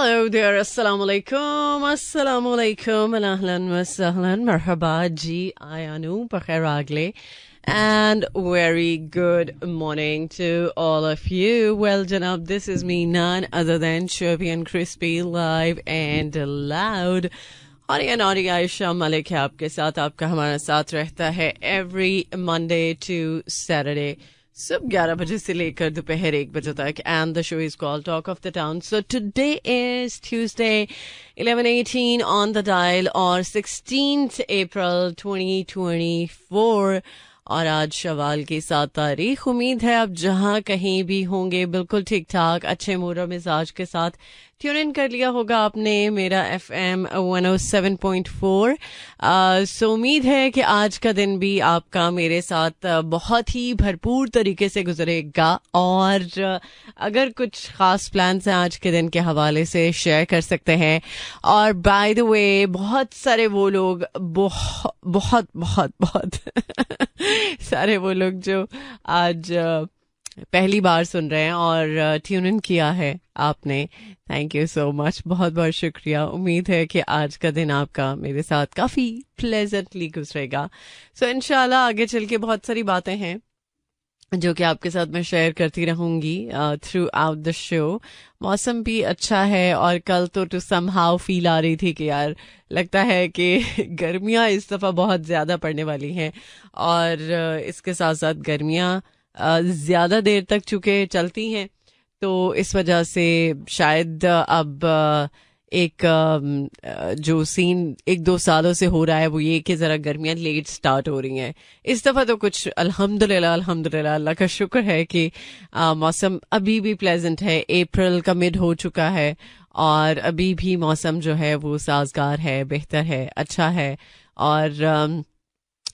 Hello there, assalamu alaikum, ahlan wa sahlan, marhaba ji, ayanu, bakhair agle, and very good morning to all of you. Well, Janab, this is me, none other than Chirpy and Crispy, live and loud. और ये नॉरी आयशा मलिक है आपके साथ, आपका हमारा साथ रहता है every Monday to Saturday. सुबह 11 बजे से लेकर दोपहर 1 बजे तक, and the show is called Talk of the Town. So today is Tuesday, 11:18 on the dial, और 16th April 2024, और आज शवाल की 7 तारीख. उम्मीद है आप जहां कहीं भी होंगे बिल्कुल ठीक ठाक, अच्छे मूड और मिजाज के साथ ट्यून इन कर लिया होगा आपने मेरा FM 107.4. सो उम्मीद है कि आज का दिन भी आपका मेरे साथ बहुत ही भरपूर तरीके से गुजरेगा, और अगर कुछ खास प्लान्स हैं आज के दिन के हवाले से शेयर कर सकते हैं. और बाय द वे बहुत सारे वो लोग बहुत सारे वो लोग जो आज पहली बार सुन रहे हैं और ट्यून इन किया है आपने, थैंक यू सो मच, बहुत बहुत शुक्रिया. उम्मीद है कि आज का दिन आपका मेरे साथ काफ़ी प्लेजेंटली गुजरेगा. सो इंशाल्लाह आगे चल के बहुत सारी बातें हैं जो कि आपके साथ मैं शेयर करती रहूंगी थ्रू आउट द शो. मौसम भी अच्छा है, और कल तो टू समहाउ फील आ रही थी कि यार लगता है कि गर्मियाँ इस दफ़ा बहुत ज़्यादा पड़ने वाली हैं, और इसके साथ साथ गर्मियाँ ज़्यादा देर तक चूँकि चलती हैं, तो इस वजह से शायद अब एक जो सीन 1-2 सालों से हो रहा है वो ये कि ज़रा गर्मियाँ लेट स्टार्ट हो रही हैं. इस दफ़ा तो कुछ अल्हम्दुलिल्लाह अल्लाह का शुक्र है कि मौसम अभी भी प्लेजेंट है. अप्रैल का मिड हो चुका है और अभी भी मौसम जो है वो साजगार है, बेहतर है, अच्छा है. और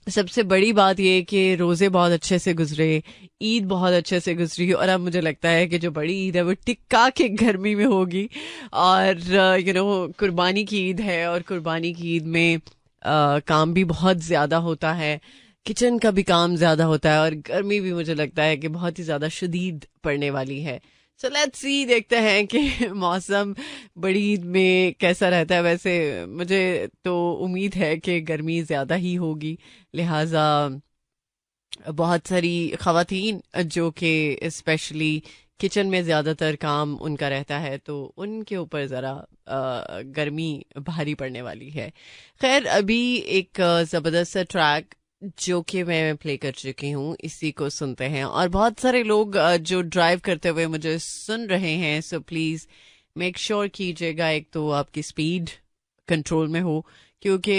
सबसे बड़ी बात ये कि रोज़े बहुत अच्छे से गुजरे, ईद बहुत अच्छे से गुजरी, और अब मुझे लगता है कि जो बड़ी ईद है वो टिक्का के गर्मी में होगी. और कुर्बानी की ईद है, और कुर्बानी की ईद में काम भी बहुत ज़्यादा होता है, किचन का भी काम ज़्यादा होता है, और गर्मी भी मुझे लगता है कि बहुत ही ज़्यादा शदीद पड़ने वाली है. सो लेट्स सी, देखते हैं कि मौसम बड़ी ईद में कैसा रहता है. वैसे मुझे तो उम्मीद है कि गर्मी ज़्यादा ही होगी, लिहाजा बहुत सारी ख़वातीन जो कि स्पेशली किचन में ज़्यादातर काम उनका रहता है, तो उनके ऊपर ज़रा गर्मी भारी पड़ने वाली है. खैर, अभी एक ज़बरदस्त ट्रैक जो कि मैं प्ले कर चुकी हूँ, इसी को सुनते हैं. और बहुत सारे लोग जो ड्राइव करते हुए मुझे सुन रहे हैं, सो प्लीज़ मेक श्योर कीजिएगा एक तो आपकी स्पीड कंट्रोल में हो, क्योंकि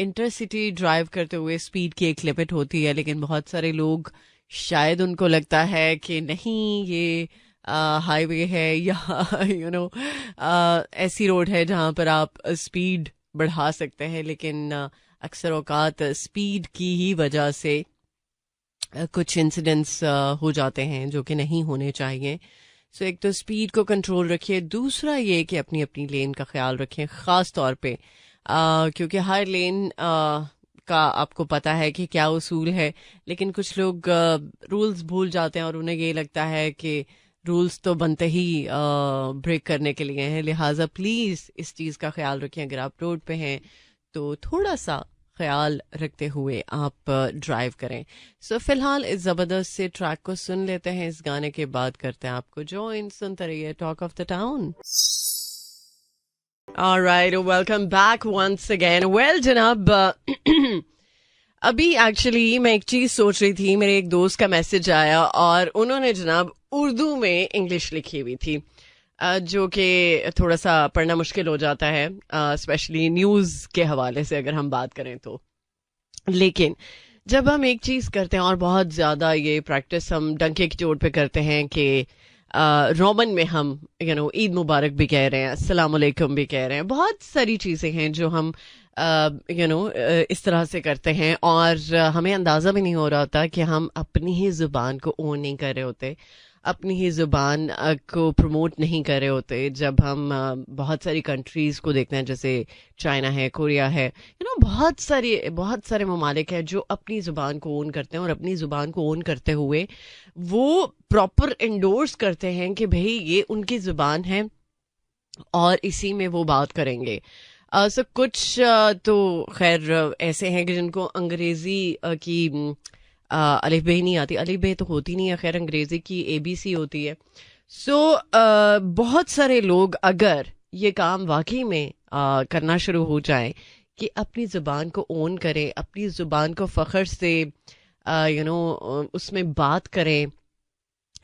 इंटरसिटी ड्राइव करते हुए स्पीड की एक लिमिट होती है, लेकिन बहुत सारे लोग शायद उनको लगता है कि नहीं ये हाईवे है या ऐसी रोड है जहाँ पर आप स्पीड बढ़ा सकते हैं, लेकिन अक्सर औकात स्पीड की ही वजह से कुछ इंसिडेंट्स हो जाते हैं जो कि नहीं होने चाहिए. सो एक तो स्पीड को कंट्रोल रखिए, दूसरा ये कि अपनी अपनी लेन का ख्याल रखें, ख़ास तौर पे क्योंकि हर लेन का आपको पता है कि क्या उसूल है, लेकिन कुछ लोग रूल्स भूल जाते हैं और उन्हें ये लगता है कि रूल्स तो बनते ही ब्रेक करने के लिए हैं. लिहाजा प्लीज़ इस चीज़ का ख्याल रखें. अगर आप रोड पे हैं तो थोड़ा सा ख्याल रखते हुए आप ड्राइव करें. सो फिलहाल इस ज़बरदस्त से ट्रैक को सुन लेते हैं. इस गाने के बाद करते हैं आपको जॉइन. सुनते रहिए talk of the town. Alright, welcome back once again. Well जनाब, अभी एक्चुअली मैं एक चीज़ सोच रही थी, मेरे एक दोस्त का मैसेज आया और उन्होंने जनाब उर्दू में इंग्लिश लिखी हुई थी, जो कि थोड़ा सा पढ़ना मुश्किल हो जाता है, स्पेशली न्यूज़ के हवाले से अगर हम बात करें तो. लेकिन जब हम एक चीज़ करते हैं, और बहुत ज़्यादा ये प्रैक्टिस हम डंके की चोट पे करते हैं कि रोमन में हम ईद मुबारक भी कह रहे हैं, अस्सलाम वालेकुम भी कह रहे हैं, बहुत सारी चीज़ें हैं जो हम इस तरह से करते हैं, और हमें अंदाज़ा भी नहीं हो रहा होता कि हम अपनी ही ज़ुबान को ओन नहीं कर रहे होते, अपनी ही ज़ुबान को प्रमोट नहीं कर रहे होते. जब हम बहुत सारी कंट्रीज़ को देखते हैं, जैसे चाइना है, कोरिया है, बहुत सारे ममालिक हैं जो अपनी ज़ुबान को ओन करते हैं, और अपनी ज़ुबान को ओन करते हुए वो प्रॉपर इंडोर्स करते हैं कि भाई ये उनकी ज़ुबान है, और इसी में वो बात करेंगे। सो कुछ तो खैर ऐसे हैं कि जिनको अंग्रेजी की अलिफ बे नहीं आती। अलिफ बे तो होती नहीं है, खैर अंग्रेजी की एबीसी होती है। सो बहुत सारे लोग अगर ये काम वाकई में करना शुरू हो जाए कि अपनी ज़ुबान को ओन करें, अपनी ज़ुबान को फ़ख्र से उसमें बात करें।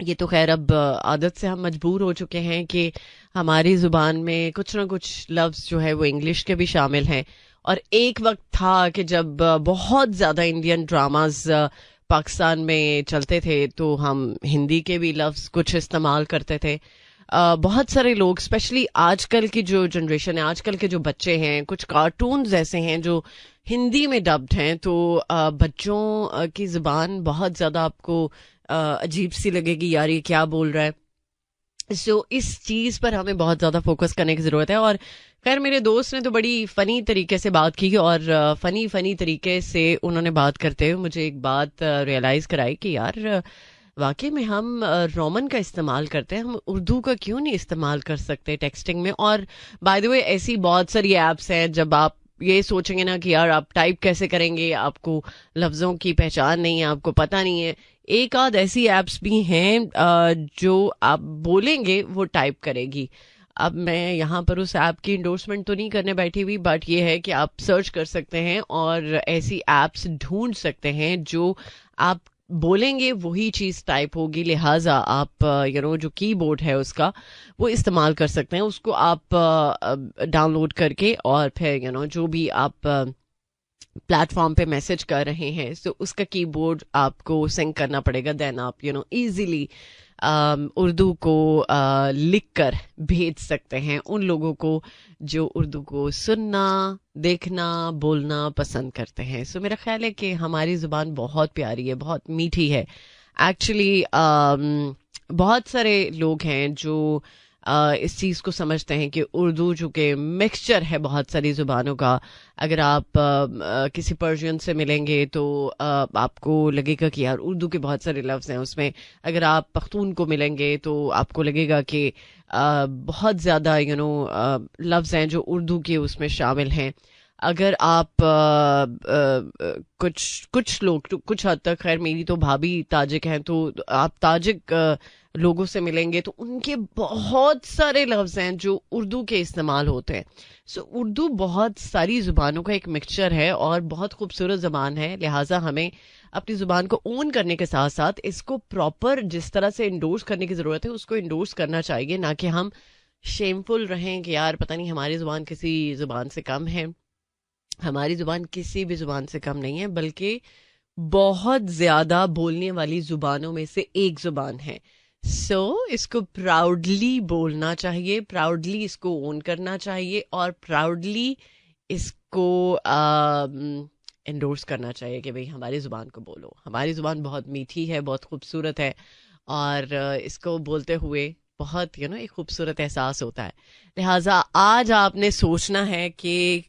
ये तो खैर अब आदत से हम मजबूर हो चुके हैं कि हमारी ज़ुबान में कुछ ना कुछ लफ्ज़ जो है वो इंग्लिश के भी शामिल हैं। और एक वक्त था कि जब बहुत ज़्यादा इंडियन ड्रामाज पाकिस्तान में चलते थे तो हम हिंदी के भी लफ्ज़ कुछ इस्तेमाल करते थे। बहुत सारे लोग स्पेशली आजकल की जो जनरेशन है, आजकल के जो बच्चे हैं, कुछ कार्टून्स ऐसे हैं जो हिंदी में डब्ड हैं। तो बच्चों की ज़ुबान बहुत ज़्यादा आपको अजीब सी लगेगी, यार ये क्या बोल रहा है। सो इस चीज़ पर हमें बहुत ज़्यादा फोकस करने की ज़रूरत है। और खैर मेरे दोस्त ने तो बड़ी फ़नी तरीके से बात की और फ़नी तरीके से उन्होंने बात करते हुए मुझे एक बात रियलाइज़ कराई कि यार वाकई में हम रोमन का इस्तेमाल करते हैं, हम उर्दू का क्यों नहीं इस्तेमाल कर सकते टेक्सटिंग में। और बाय द वे ऐसी बहुत सारी ऐप्स हैं, जब आप ये सोचेंगे ना कि यार आप टाइप कैसे करेंगे, आपको लफ्ज़ों की पहचान नहीं है, आपको पता नहीं है, एक आध ऐसी ऐप्स भी हैं जो आप बोलेंगे वो टाइप करेगी। अब मैं यहाँ पर उस ऐप की इंडोर्समेंट तो नहीं करने बैठी हुई, बट ये है कि आप सर्च कर सकते हैं और ऐसी ऐप्स ढूंढ सकते हैं जो आप बोलेंगे वही चीज़ टाइप होगी। लिहाजा आप जो कीबोर्ड है उसका वो इस्तेमाल कर सकते हैं। उसको आप डाउनलोड करके और फिर जो भी आप प्लेटफॉर्म पे मैसेज कर रहे हैं तो उसका कीबोर्ड आपको सिंक करना पड़ेगा। देन आप इजीली उर्दू को लिख कर भेज सकते हैं उन लोगों को जो उर्दू को सुनना, देखना, बोलना पसंद करते हैं। सो मेरा ख्याल है कि हमारी ज़ुबान बहुत प्यारी है, बहुत मीठी है। एक्चुअली बहुत सारे लोग हैं जो इस चीज़ को समझते हैं कि उर्दू चूँकि मिक्सचर है बहुत सारी ज़ुबानों का। अगर आप किसी पर्शियन से मिलेंगे तो आपको लगेगा कि यार उर्दू के बहुत सारे लफ्ज़ हैं उसमें। अगर आप पख्तून को मिलेंगे तो आपको लगेगा कि बहुत ज़्यादा लफ्ज़ हैं जो उर्दू के उसमें शामिल हैं। अगर आप कुछ लोग तो कुछ हद तक, खैर मेरी तो भाभी ताजिक हैं, तो आप ताजिक लोगों से मिलेंगे तो उनके बहुत सारे लफ्ज़ हैं जो उर्दू के इस्तेमाल होते हैं। सो उर्दू बहुत सारी ज़ुबानों का एक मिक्सचर है और बहुत खूबसूरत ज़बान है। लिहाजा हमें अपनी ज़ुबान को ओन करने के साथ साथ इसको प्रॉपर जिस तरह से इंडोर्स करने की ज़रूरत है उसको इंडोर्स करना चाहिए, ना कि हम शेमफुल रहें कि यार पता नहीं हमारी ज़ुबान किसी ज़ुबान से कम है। हमारी ज़ुबान किसी भी ज़ुबान से कम नहीं है, बल्कि बहुत ज़्यादा बोलने वाली ज़ुबानों में से एक ज़ुबान है। इसको प्राउडली बोलना चाहिए, प्राउडली इसको ओन करना चाहिए और प्राउडली इसको एंडोर्स करना चाहिए कि भाई हमारी ज़ुबान को बोलो। हमारी ज़ुबान बहुत मीठी है, बहुत खूबसूरत है और इसको बोलते हुए बहुत एक खूबसूरत एहसास होता है। लिहाजा आज आपने सोचना है कि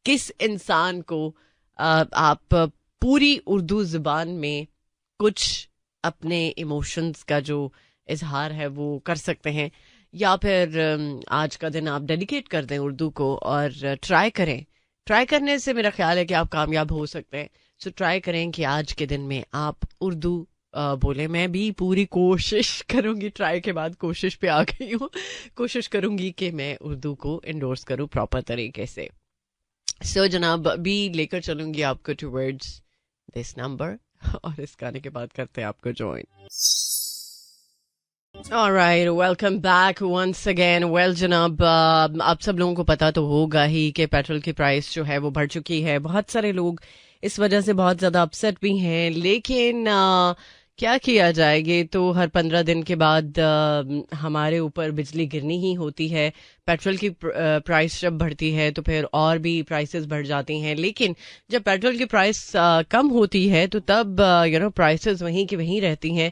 किस इंसान को आप पूरी उर्दू ज़ुबान में कुछ अपने इमोशंस का जो इजहार है वो कर सकते हैं, या फिर आज का दिन आप डेडिकेट कर दें उर्दू को और ट्राई करें। ट्राई करने से मेरा ख्याल है कि आप कामयाब हो सकते हैं। सो ट्राई करें कि आज के दिन में आप उर्दू बोले। मैं भी पूरी कोशिश करूंगी, ट्राई के बाद कोशिश पे आ गई हूँ, कोशिश करूंगी कि मैं उर्दू को इंडोर्स करूँ प्रॉपर तरीके से। सो जनाब अभी लेकर चलूंगी आपको टुवर्ड्स दिस नंबर और इस गाने के बाद करते हैं आपको join. Alright, welcome back once again. Well जनाब आप सब लोगों को पता तो होगा ही कि पेट्रोल की प्राइस जो है वो बढ़ चुकी है। बहुत सारे लोग इस वजह से बहुत ज़्यादा अपसेट भी हैं, लेकिन क्या किया जाए, ये तो हर 15 दिन के बाद हमारे ऊपर बिजली गिरनी ही होती है। पेट्रोल की प्राइस जब बढ़ती है तो फिर और भी प्राइसेस बढ़ जाती हैं, लेकिन जब पेट्रोल की प्राइस कम होती है तो तब प्राइसेस वहीं की वहीं रहती हैं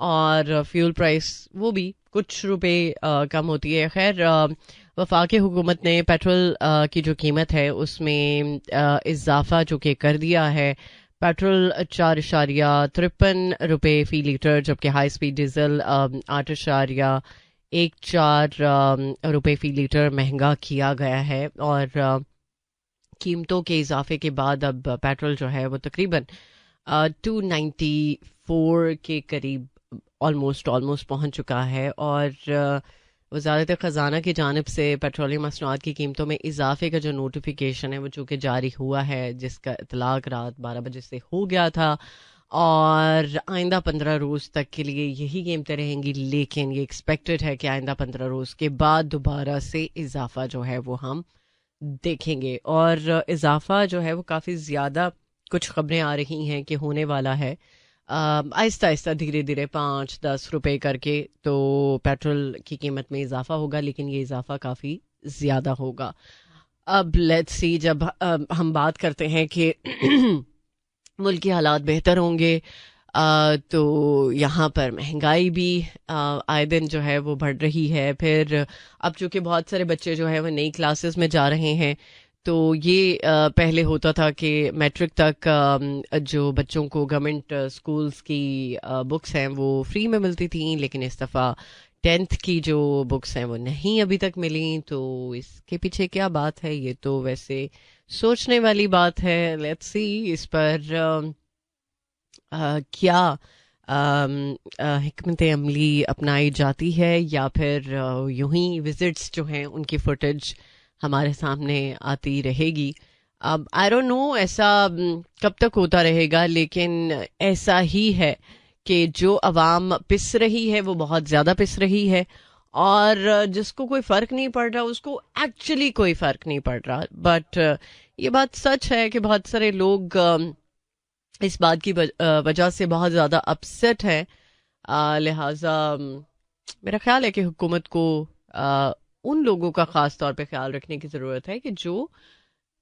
और फ्यूल प्राइस वो भी कुछ रुपए कम होती है। खैर वफाकी हुकूमत ने पेट्रोल की जो कीमत है उसमें इजाफा जो कि कर दिया है। पेट्रोल 4.53 रुपये फ़ी लीटर, जबकि हाई स्पीड डीजल 8.61 1.4 रुपए फी लीटर महंगा किया गया है। और कीमतों के इजाफे के बाद अब पेट्रोल जो है वो तकरीबन 294 के करीब ऑलमोस्ट पहुंच चुका है। और वज़ारत ख़जाना की जानिब से पेट्रोलियम मसनूआत की कीमतों में इजाफे का जो नोटिफिकेशन है वो चूँकि जारी हुआ है, जिसका इतलाक रात 12 बजे से हो गया था, और आइंदा 15 रोज़ तक के लिए यही कीमतें रहेंगी। लेकिन ये एक्सपेक्टेड है कि आइंदा 15 रोज़ के बाद दोबारा से इजाफा जो है वो हम देखेंगे। और इजाफा जो है वो काफ़ी ज़्यादा, कुछ खबरें आ रही हैं कि होने वाला है आहिस्ता आहिस्ता, धीरे धीरे 5-10 रुपए करके तो पेट्रोल की कीमत में इजाफा होगा, लेकिन ये इजाफा काफ़ी ज़्यादा होगा। अब लेट्स सी, जब हम बात करते हैं कि मुल्क के हालात बेहतर होंगे, तो यहाँ पर महंगाई भी आए दिन जो है वो बढ़ रही है। फिर अब चूँकि बहुत सारे बच्चे जो है वो नई क्लासेस में जा रहे हैं, तो ये पहले होता था कि मैट्रिक तक जो बच्चों को गवर्नमेंट स्कूल्स की बुक्स हैं वो फ्री में मिलती थी, लेकिन इस दफ़ा 10th की जो बुक्स हैं वो नहीं अभी तक मिली। तो इसके पीछे क्या बात है, ये तो वैसे सोचने वाली बात है। लेट्स सी इस पर क्या हिकमत अमली अपनाई जाती है, या फिर यूं ही विजिट्स जो हैं उनकी फुटेज हमारे सामने आती रहेगी। अब आई डोंट नो ऐसा कब तक होता रहेगा, लेकिन ऐसा ही है कि जो अवाम पिस रही है वो बहुत ज़्यादा पिस रही है, और जिसको कोई फ़र्क नहीं पड़ रहा उसको एक्चुअली कोई फ़र्क नहीं पड़ रहा। बट ये बात सच है कि बहुत सारे लोग इस बात की वजह से बहुत ज़्यादा अपसेट है। लिहाजा मेरा ख्याल है कि हुकूमत को उन लोगों का ख़ास तौर पे ख्याल रखने की ज़रूरत है कि जो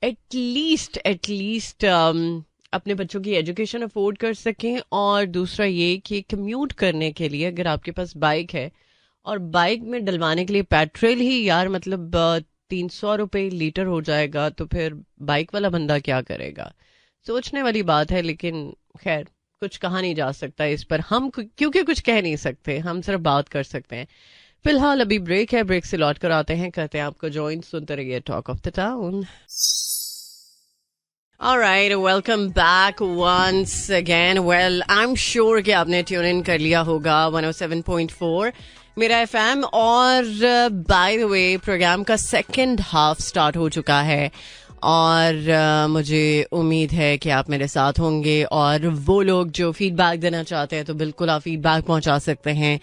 एटलीस्ट अपने बच्चों की एजुकेशन अफोर्ड कर सकें। और दूसरा ये कि कम्यूट करने के लिए अगर आपके पास बाइक है और बाइक में डलवाने के लिए पेट्रोल ही यार मतलब 300 रुपये लीटर हो जाएगा, तो फिर बाइक वाला बंदा क्या करेगा? सोचने वाली बात है। लेकिन खैर, कुछ कहा नहीं जा सकता इस पर, हम क्योंकि कुछ कह नहीं सकते, हम सिर्फ बात कर सकते हैं। फिलहाल अभी ब्रेक है, ब्रेक से लौट कर आते हैं, कहते हैं आपको ज्वाइन, सुनते रहिए talk of the town. Alright, welcome back once again. Well, I'm sure कि आपने ट्यून इन कर लिया होगा 107.4 मेरा एफएम। और बाय द वे, प्रोग्राम का सेकंड हाफ स्टार्ट हो चुका है, और मुझे उम्मीद है कि आप मेरे साथ होंगे। और वो लोग जो फीडबैक देना चाहते हैं तो बिल्कुल आप फीडबैक पहुंचा सकते हैं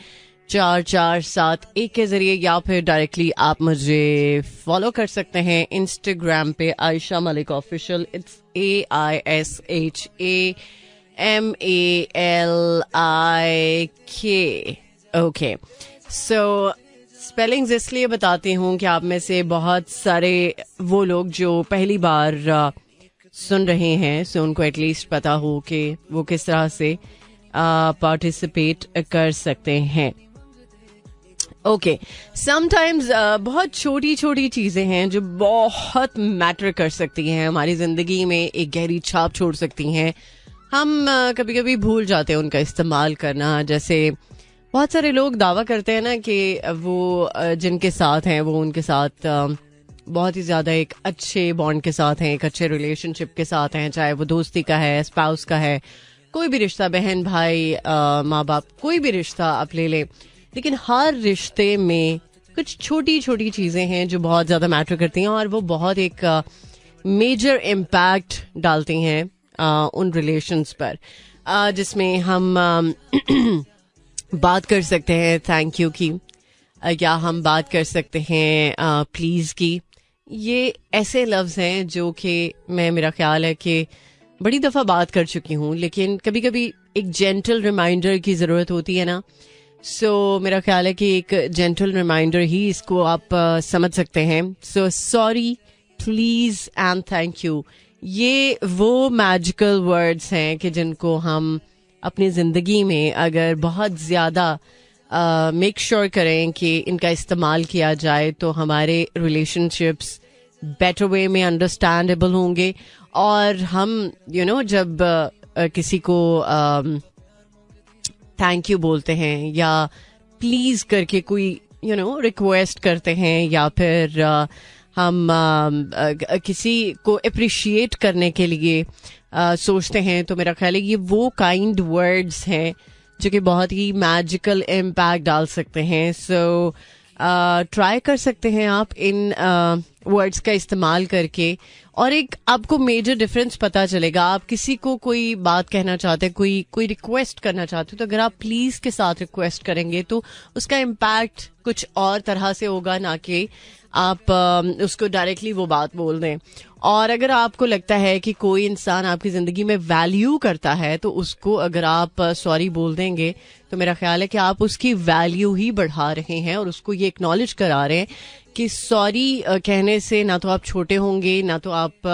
4471 के जरिए, या फिर डायरेक्टली आप मुझे फॉलो कर सकते हैं इंस्टाग्राम पे Ayesha Malik official. It's AISHAMALIK। Okay, so spellings इसलिए बताती हूँ कि आप में से बहुत सारे वो लोग जो पहली बार सुन रहे हैं, सो उनको एटलीस्ट पता हो कि वो किस तरह से पार्टिसिपेट कर सकते हैं। ओके, समटाइम्स बहुत छोटी छोटी चीज़ें हैं जो बहुत मैटर कर सकती हैं हमारी ज़िंदगी में, एक गहरी छाप छोड़ सकती हैं। हम कभी कभी भूल जाते हैं उनका इस्तेमाल करना। जैसे बहुत सारे लोग दावा करते हैं ना कि वो जिनके साथ हैं वो उनके साथ बहुत ही ज़्यादा एक अच्छे बॉन्ड के साथ हैं, एक अच्छे रिलेशनशिप के साथ हैं, चाहे वो दोस्ती का है, स्पाउस का है, कोई भी रिश्ता, बहन भाई, माँ बाप, कोई भी रिश्ता आप ले लें। लेकिन हर रिश्ते में कुछ छोटी छोटी चीज़ें हैं जो बहुत ज़्यादा मैटर करती हैं, और वो बहुत एक मेजर इम्पैक्ट डालती हैं उन रिलेशंस पर, जिसमें हम बात कर सकते हैं थैंक यू की, या हम बात कर सकते हैं प्लीज़ की। ये ऐसे लफ्ज़ हैं जो कि मेरा ख्याल है कि बड़ी दफ़ा बात कर चुकी हूँ, लेकिन कभी कभी एक जेंटल रिमाइंडर की ज़रूरत होती है ना। सो मेरा ख्याल है कि एक जेंटल रिमाइंडर ही इसको आप समझ सकते हैं। So sorry, please and thank you, ये वो मैजिकल वर्ड्स हैं कि जिनको हम अपनी ज़िंदगी में अगर बहुत ज़्यादा मेक श्योर करें कि इनका इस्तेमाल किया जाए, तो हमारे रिलेशनशिप्स बेटर वे में अंडरस्टैंडेबल होंगे। और हम जब किसी को थैंक यू बोलते हैं या प्लीज़ करके कोई रिक्वेस्ट करते हैं या फिर हम किसी को अप्रिशिएट करने के लिए सोचते हैं, तो मेरा ख्याल है ये वो काइंड वर्ड्स हैं जो कि बहुत ही मैजिकल इम्पैक्ट डाल सकते हैं. सो ट्राई कर सकते हैं आप इन वर्ड्स का इस्तेमाल करके, और एक आपको मेजर डिफरेंस पता चलेगा. आप किसी को कोई बात कहना चाहते हैं, कोई रिक्वेस्ट करना चाहते हो, तो अगर आप प्लीज के साथ रिक्वेस्ट करेंगे तो उसका इम्पैक्ट कुछ और तरह से होगा, ना कि आप उसको डायरेक्टली वो बात बोल दें. और अगर आपको लगता है कि कोई इंसान आपकी जिंदगी में वैल्यू करता है, तो उसको अगर आप सॉरी बोल देंगे, तो मेरा ख्याल है कि आप उसकी वैल्यू ही बढ़ा रहे हैं और उसको ये एक्नॉलेज करा रहे हैं कि सॉरी कहने से ना तो आप छोटे होंगे, ना तो आप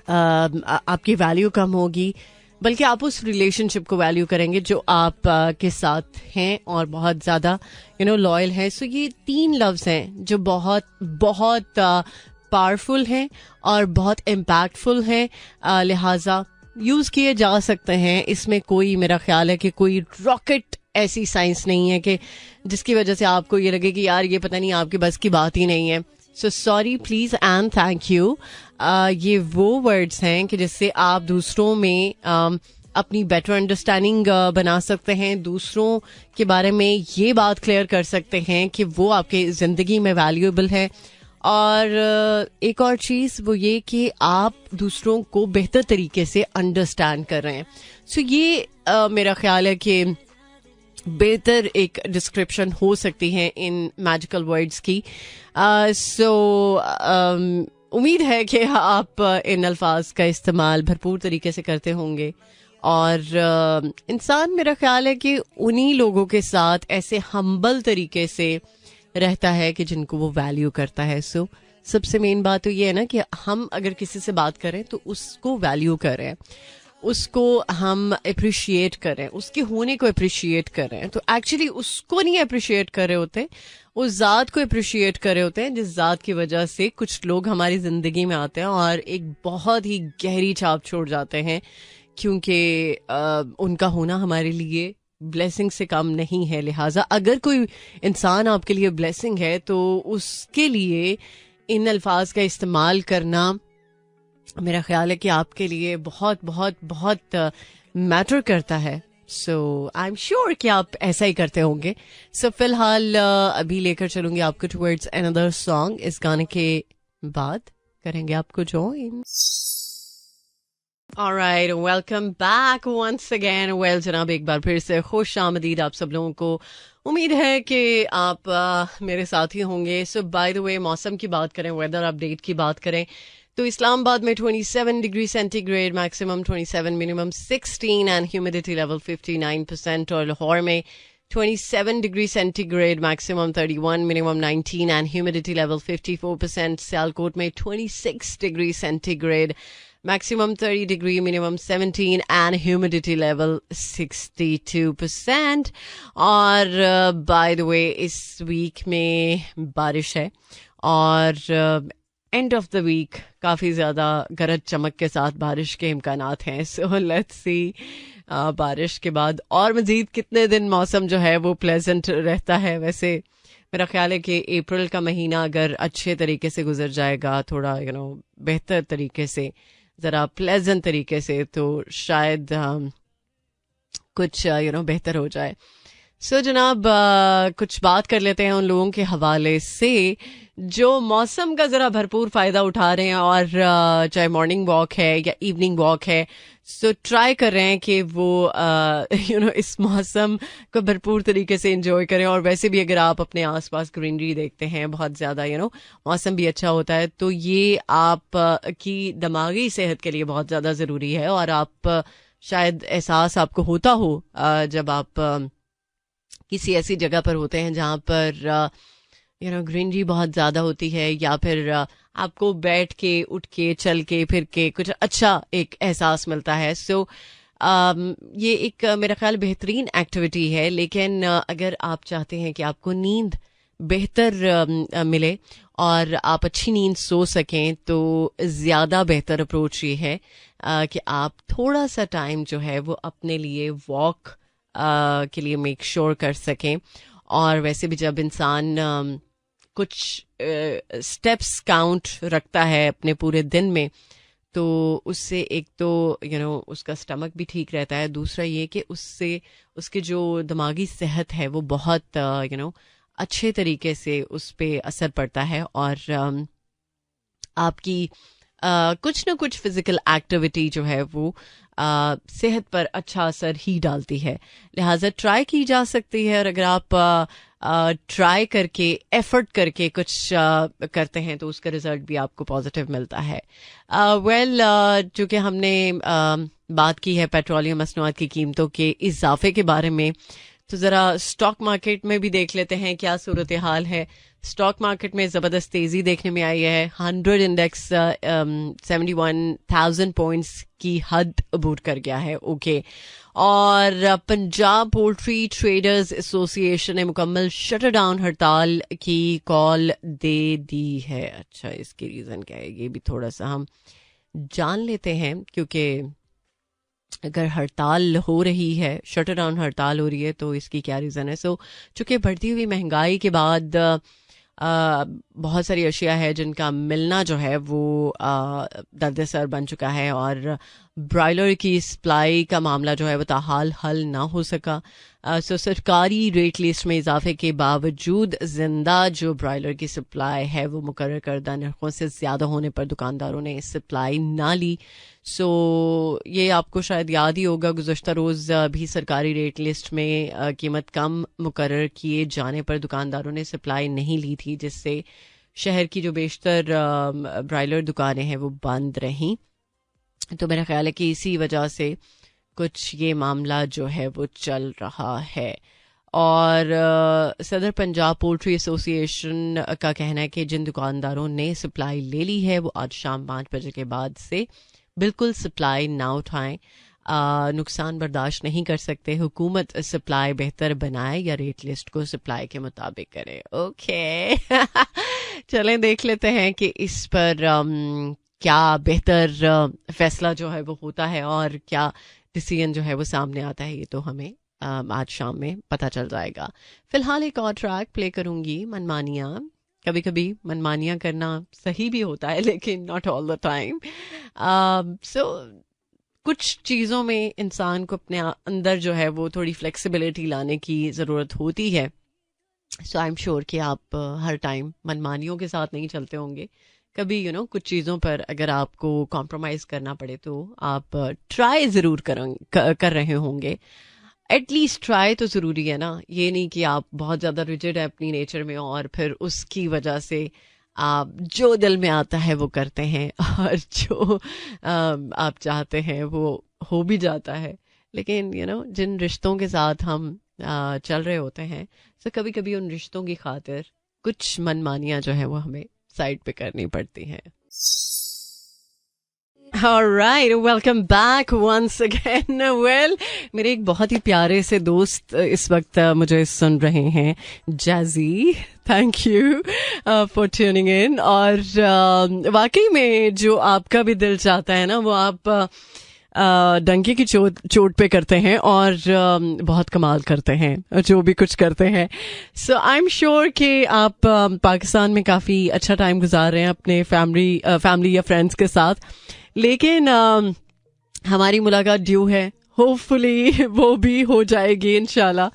आपकी वैल्यू कम होगी, बल्कि आप उस रिलेशनशिप को वैल्यू करेंगे जो आप के साथ हैं और बहुत ज्यादा लॉयल है. सो ये 3 लफ्ज हैं जो बहुत बहुत पावरफुल हैं और बहुत इम्पैक्टफुल हैं, लिहाजा यूज किए जा सकते हैं. इसमें कोई, मेरा ख्याल है कि कोई रॉकेट ऐसी साइंस नहीं है कि जिसकी वजह से आपको ये लगे कि यार ये पता नहीं आपके बस की बात ही नहीं है. So sorry, please and thank you, ये वो वर्ड्स हैं कि जिससे आप दूसरों में अपनी बेटर अंडरस्टैंडिंग बना सकते हैं, दूसरों के बारे में ये बात क्लियर कर सकते हैं कि वो आपके जिंदगी में वैल्यूएबल है. और एक और चीज वो ये कि आप दूसरों को बेहतर तरीके से अंडरस्टैंड कर रहे हैं. सो ये मेरा ख्याल है कि बेहतर एक डिस्क्रिप्शन हो सकती है इन मैजिकल वर्ड्स की. सो उम्मीद है कि आप इन अल्फाज का इस्तेमाल भरपूर तरीके से करते होंगे. और इंसान, मेरा ख्याल है कि उन्हीं लोगों के साथ ऐसे हम्बल तरीके से रहता है कि जिनको वो वैल्यू करता है. सो सबसे मेन बात तो ये है ना कि हम अगर किसी से बात करें तो उसको वैल्यू करें, उसको हम अप्रिशिएट करें, उसके होने को अप्रिशिएट करें. तो एक्चुअली उसको नहीं अप्रिशिएट कर रहे होते, उस जात को अप्रिशिएट कर रहे होते हैं जिस जात की वजह से कुछ लोग हमारी जिंदगी में आते हैं और एक बहुत ही गहरी छाप छोड़ जाते हैं, क्योंकि उनका होना हमारे लिए ब्लेसिंग से कम नहीं है. लिहाजा अगर कोई इंसान आपके लिए ब्लेसिंग है तो उसके लिए इन अल्फाज का इस्तेमाल करना, मेरा ख्याल है कि आपके लिए बहुत बहुत बहुत मैटर करता है. सो आई एम श्योर कि आप ऐसा ही करते होंगे. सो फिलहाल अभी लेकर चलूंगी आपको टुवर्ड्स अनदर सॉन्ग. इस गाने के बाद करेंगे आपको join. Alright, welcome back once again. Well जनाब, एक बार फिर से खुश आमदीद आप सब लोगों को. उम्मीद है कि आप मेरे साथ ही होंगे. सो बाय द वे, मौसम की बात करें, वेदर अपडेट की बात करें, तो इस्लामाबाद में 27 degree centigrade, maximum 27, minimum 16 and humidity level 59%. और लाहौर में 27 degree centigrade, maximum 31, minimum 19 and humidity level 54%. Sialkot में 26 degree centigrade, maximum 30 degree, minimum 17 and humidity level 62%. और by the way, इस वीक में बारिश है और एंड ऑफ द वीक काफ़ी ज़्यादा गरज चमक के साथ बारिश के इम्कानात हैं. सो लेट्स सी बारिश के बाद और मज़ीद कितने दिन मौसम जो है वो प्लेजेंट रहता है. वैसे मेरा ख्याल है कि अप्रैल का महीना अगर अच्छे तरीके से गुजर जाएगा, थोड़ा बेहतर तरीके से, ज़रा प्लेजेंट तरीके से, तो शायद कुछ बेहतर हो जाए. सो जनाब, कुछ बात कर लेते हैं उन लोगों के हवाले से जो मौसम का ज़रा भरपूर फ़ायदा उठा रहे हैं और चाहे मॉर्निंग वॉक है या इवनिंग वॉक है, सो ट्राई कर रहे हैं कि वो इस मौसम को भरपूर तरीके से एंजॉय करें. और वैसे भी अगर आप अपने आसपास ग्रीनरी देखते हैं, बहुत ज़्यादा मौसम भी अच्छा होता है, तो ये आप की दिमागी सेहत के लिए बहुत ज़्यादा ज़रूरी है. और आप शायद एहसास आपको होता हो जब आप किसी ऐसी जगह पर होते हैं जहाँ पर ग्रीनरी बहुत ज़्यादा होती है, या फिर आपको बैठ के, उठ के, चल के, फिर के कुछ अच्छा एक एहसास मिलता है. सो ये एक मेरा ख्याल बेहतरीन एक्टिविटी है. लेकिन अगर आप चाहते हैं कि आपको नींद बेहतर मिले और आप अच्छी नींद सो सकें, तो ज़्यादा बेहतर अप्रोच ये है कि आप थोड़ा सा टाइम जो है वो अपने लिए वॉक के लिए मेक श्योर कर सकें. और वैसे भी जब इंसान कुछ स्टेप्स काउंट रखता है अपने पूरे दिन में, तो उससे एक तो उसका स्टमक भी ठीक रहता है, दूसरा ये कि उससे उसके जो दिमागी सेहत है वो बहुत अच्छे तरीके से उस पर असर पड़ता है, और आपकी कुछ ना कुछ फिजिकल एक्टिविटी जो है वो सेहत पर अच्छा असर ही डालती है। लिहाजा ट्राई की जा सकती है, और अगर आप ट्राई करके एफर्ट करके कुछ करते हैं तो उसका रिजल्ट भी आपको पॉजिटिव मिलता है। चूँकि हमने बात की है पेट्रोलियम मसनूआत की कीमतों के इजाफे के बारे में, तो ज़रा स्टॉक मार्केट में भी देख लेते हैं क्या सूरत हाल है। स्टॉक मार्केट में ज़बरदस्त तेज़ी देखने में आई है। 100 इंडेक्स 71,000 पॉइंट्स की हद अबूर कर गया है। ओके, और पंजाब पोल्ट्री ट्रेडर्स एसोसिएशन ने मुकम्मल शटर डाउन हड़ताल की कॉल दे दी है। अच्छा, इसकी रीज़न क्या है ये भी थोड़ा सा हम जान लेते हैं, क्योंकि अगर हड़ताल हो रही है, शटर डाउन हड़ताल हो रही है, तो इसकी क्या रीज़न है। चूँकि बढ़ती हुई महंगाई के बाद बहुत सारी अशिया है जिनका मिलना जो है वो दर्द-ए-सर बन चुका है, और ब्रॉयलर की सप्लाई का मामला जो है वो ताहाल हल ना हो सका। सरकारी रेट लिस्ट में इजाफे के बावजूद जिंदा जो ब्रॉयलर की सप्लाई है वो मुकर्रर करदा नरखों से ज़्यादा होने पर दुकानदारों ने सप्लाई ना ली। ये आपको शायद याद ही होगा, गुज़श्ता रोज़ भी सरकारी रेट लिस्ट में कीमत कम मुकर्रर किए जाने पर दुकानदारों ने सप्लाई नहीं ली थी, जिससे शहर की जो बेशतर ब्रॉयलर दुकानें हैं वो बंद रहीं। तो मेरा ख्याल है कि इसी वजह से कुछ ये मामला जो है वो चल रहा है। और सदर पंजाब पोल्ट्री एसोसिएशन का कहना है कि जिन दुकानदारों ने सप्लाई ले ली है वो आज शाम 5 बजे के बाद से बिल्कुल सप्लाई ना उठाएं, नुकसान बर्दाश्त नहीं कर सकते। हुकूमत सप्लाई बेहतर बनाए या रेट लिस्ट को सप्लाई के मुताबिक करे। ओके चलें देख लेते हैं कि इस पर क्या बेहतर फैसला जो है वो होता है, और क्या डिसीजन जो है वो सामने आता है। ये तो हमें आज शाम में पता चल जाएगा। फिलहाल एक और ट्रैक प्ले करूंगी, मनमानियाँ। कभी कभी मनमानियाँ करना सही भी होता है, लेकिन नॉट ऑल द टाइम। कुछ चीज़ों में इंसान को अपने अंदर जो है वो थोड़ी फ्लेक्सिबिलिटी लाने की ज़रूरत होती है। आई एम श्योर कि आप हर टाइम मनमानियों के साथ नहीं चलते होंगे। कभी कुछ चीज़ों पर अगर आपको कॉम्प्रोमाइज़ करना पड़े तो आप ट्राई ज़रूर कर रहे होंगे। एटलीस्ट ट्राई तो ज़रूरी है ना। ये नहीं कि आप बहुत ज़्यादा रिजिड है अपनी नेचर में और फिर उसकी वजह से आप जो दिल में आता है वो करते हैं, और जो आप चाहते हैं वो हो भी जाता है। लेकिन जिन रिश्तों के साथ हम चल रहे होते हैं, तो कभी कभी उन रिश्तों की खातिर कुछ मनमानियाँ जो है वो हमें साइड पे करनी पड़ती हैं। Alright, welcome back once again. Well, मेरे एक बहुत ही प्यारे से दोस्त इस वक्त मुझे सुन रहे हैं, jazzy. Thank you for tuning in. और वाकई में जो आपका भी दिल चाहता है ना, वो आप डंके की चोट पे करते हैं, और बहुत कमाल करते हैं जो भी कुछ करते हैं। आई एम श्योर कि आप पाकिस्तान में काफ़ी अच्छा टाइम गुजार रहे हैं अपने फैमिली या फ्रेंड्स के साथ। लेकिन हमारी मुलाकात ड्यू है, होपफुली वो भी हो जाएगी इंशाल्लाह।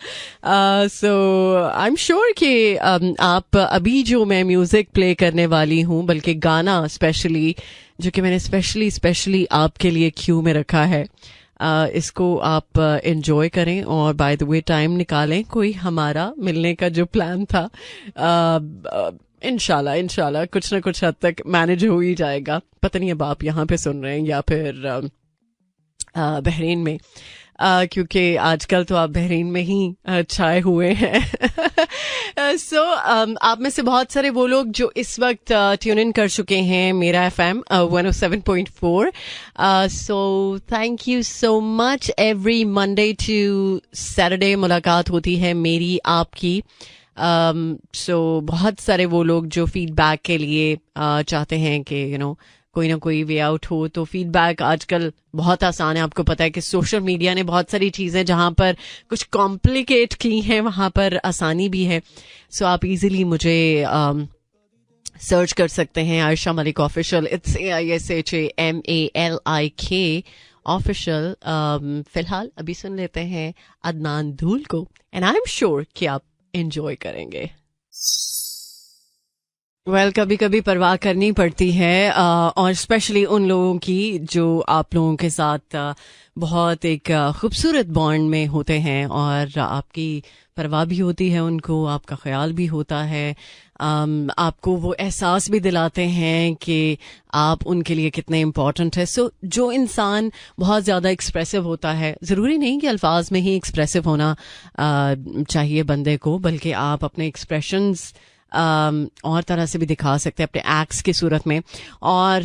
आई एम श्योर कि आप अभी जो मैं म्यूज़िक प्ले करने वाली हूँ, बल्कि गाना स्पेशली जो कि मैंने स्पेशली आपके लिए क्यू में रखा है, इसको आप एंजॉय करें। और बाय द वे टाइम निकालें, कोई हमारा मिलने का जो प्लान था इंशाल्लाह कुछ ना कुछ हद तक मैनेज हो ही जाएगा। पता नहीं अब आप यहाँ पे सुन रहे हैं या फिर बहरीन में, क्योंकि आजकल तो आप बहरीन में ही छाए हुए हैं। आप में से बहुत सारे वो लोग जो इस वक्त ट्यून इन कर चुके हैं मेरा FM 107.4, thank you so much. Every Monday to Saturday मुलाकात होती है मेरी आपकी। बहुत सारे वो लोग जो फीडबैक के लिए चाहते हैं कि कोई ना कोई वे आउट हो। तो फीडबैक आजकल बहुत आसान है, आपको पता है कि सोशल मीडिया ने बहुत सारी चीज़ें जहाँ पर कुछ कॉम्प्लिकेट की हैं वहाँ पर आसानी भी है। सो आप इजीली मुझे सर्च कर सकते हैं Ayesha Malik official, it's AISHAMALIK official. फिलहाल अभी सुन लेते हैं अदनान धूल को, एंड आई एम श्योर कि आप एंजॉय करेंगे। कभी कभी परवाह करनी पड़ती है, और स्पेशली उन लोगों की जो आप लोगों के साथ बहुत एक खूबसूरत बॉन्ड में होते हैं, और आपकी परवाह भी होती है उनको, आपका ख्याल भी होता है, आपको वो एहसास भी दिलाते हैं कि आप उनके लिए कितने इम्पोर्टेंट है। सो जो इंसान बहुत ज़्यादा एक्सप्रेसिव होता है, ज़रूरी नहीं कि अल्फाज में ही एक्सप्रेसिव होना चाहिए बंदे को, बल्कि आप अपने एक्सप्रेशंस और तरह से भी दिखा सकते हैं अपने एक्ट्स की सूरत में। और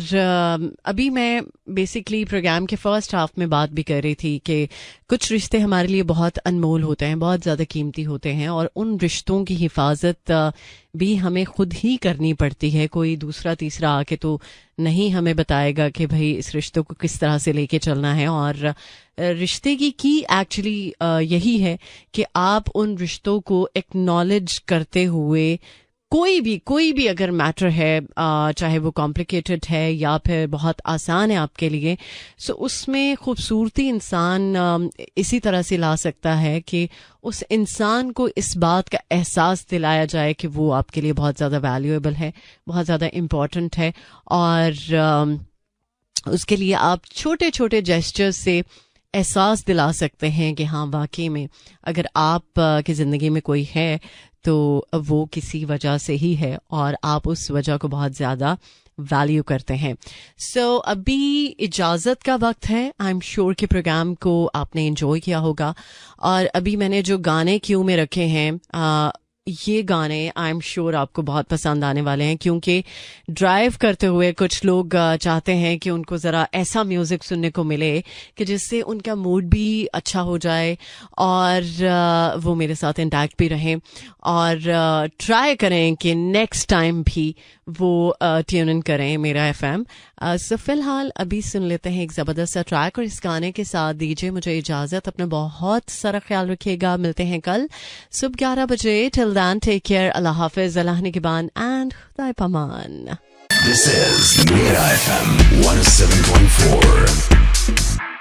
अभी मैं बेसिकली प्रोग्राम के फर्स्ट हाफ में बात भी कर रही थी कि कुछ रिश्ते हमारे लिए बहुत अनमोल होते हैं, बहुत ज़्यादा कीमती होते हैं, और उन रिश्तों की हिफाजत भी हमें खुद ही करनी पड़ती है। कोई दूसरा तीसरा आके तो नहीं हमें बताएगा कि भाई इस रिश्तों को किस तरह से लेके चलना है। और रिश्ते की एक्चुअली यही है कि आप उन रिश्तों को एक्नॉलेज करते हुए कोई भी अगर मैटर है, चाहे वो कॉम्प्लिकेटेड है या फिर बहुत आसान है आपके लिए, सो उसमें खूबसूरती इंसान इसी तरह से ला सकता है कि उस इंसान को इस बात का एहसास दिलाया जाए कि वो आपके लिए बहुत ज़्यादा वैल्यूएबल है, बहुत ज़्यादा इम्पोर्टेंट है। और उसके लिए आप छोटे छोटे जेस्चर्स से एहसास दिला सकते हैं कि हाँ वाकई में अगर आप की ज़िंदगी में कोई है तो वो किसी वजह से ही है, और आप उस वजह को बहुत ज़्यादा वैल्यू करते हैं। सो अभी इजाज़त का वक्त है। आई एम श्योर कि प्रोग्राम को आपने एंजॉय किया होगा, और अभी मैंने जो गाने क्यू में रखे हैं, ये गाने आई एम श्योर आपको बहुत पसंद आने वाले हैं, क्योंकि ड्राइव करते हुए कुछ लोग चाहते हैं कि उनको ज़रा ऐसा म्यूज़िक सुनने को मिले कि जिससे उनका मूड भी अच्छा हो जाए, और वो मेरे साथ इंटैक्ट भी रहें, और ट्राई करें कि नेक्स्ट टाइम भी वो ट्यून इन करें मेरा FM। सो फिलहाल अभी सुन लेते हैं एक ज़बरदस्त सा ट्रैक, और इस गाने के साथ दीजिए मुझे इजाज़त। अपना बहुत सारा ख्याल रखिएगा, मिलते हैं कल सुबह 11 बजे। टिल देन टेक केयर, अल्लाह हाफिज़, अल्लाह निगहबान एंड खुदा पमान। This is Mira FM 107.4.